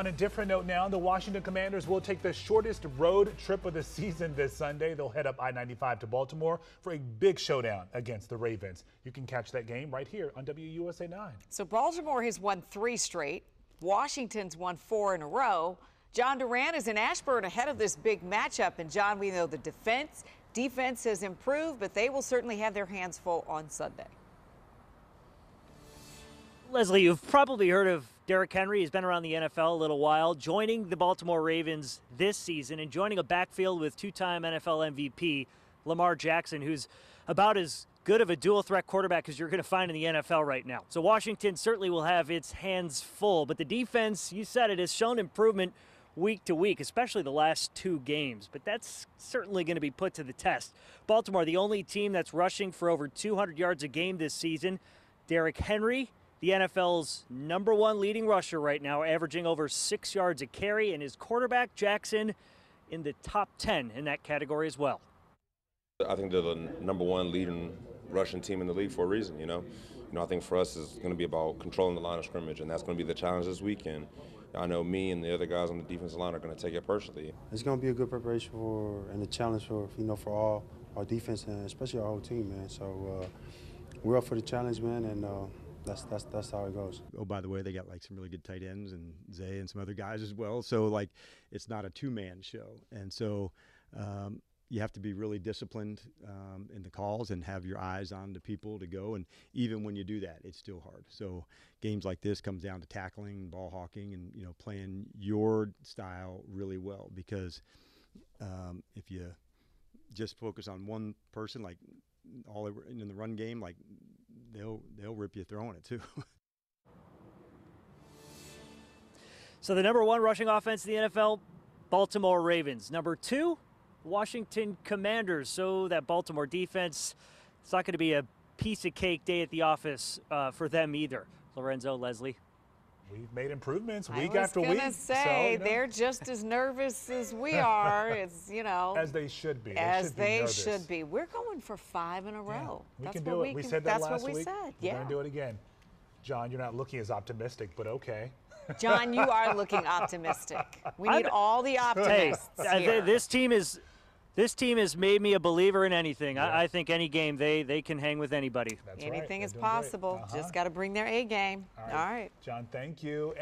On a different note now, the Washington Commanders will take the shortest road trip of the season this Sunday. They'll head up I-95 to Baltimore for a big showdown against the Ravens. You can catch that game right here on WUSA 9. So Baltimore has won 3 straight. Washington's won 4 in a row. John Duran is in Ashburn ahead of this big matchup. And John, we know the defense has improved, but they will certainly have their hands full on Sunday. Leslie, you've probably heard of Derrick Henry. He's been around the NFL a little while, joining the Baltimore Ravens this season and joining a backfield with 2-time NFL MVP Lamar Jackson, who's about as good of a dual-threat quarterback as you're going to find in the NFL right now. So Washington certainly will have its hands full, but the defense, you said it, has shown improvement week to week, especially the last 2 games. But that's certainly going to be put to the test. Baltimore, the only team that's rushing for over 200 yards a game this season. Derrick Henry, the NFL's #1 leading rusher right now, averaging over 6 yards a carry, and his quarterback, Jackson, in the top 10 in that category as well. I think they're the #1 leading rushing team in the league for a reason, you know. I think for us it's going to be about controlling the line of scrimmage, and that's going to be the challenge this weekend. I know me and the other guys on the defensive line are going to take it personally. It's going to be a good preparation and a challenge for all our defense and especially our whole team, man. So we're up for the challenge, man, and that's how it goes. Oh, by the way, they got like some really good tight ends and Zay and some other guys as well. So like, it's not a 2-man show, and so you have to be really disciplined in the calls and have your eyes on the people to go. And even when you do that, it's still hard. So games like this comes down to tackling, ball hawking, and playing your style really well. Because if you just focus on one person, like all in the run game, like they'll rip you throwing it too. So the #1 rushing offense in the NFL, Baltimore Ravens. #2, Washington Commanders. So that Baltimore defense, it's not going to be a piece of cake day at the office for them either. Lorenzo, Leslie. We've made improvements week after week. I was going to say, they're just as nervous as we are. It's, as they should be. As they should be. We're going for 5 in a row. Yeah, we can do it. We said that last week. That's what we said. We're going to do it again. John, you're not looking as optimistic, but okay. John, you are looking optimistic. We need all the optimists here. This team has made me a believer in anything. Yeah. I think any game they can hang with anybody. Anything is possible. Just got to bring their A game. All right. John, thank you.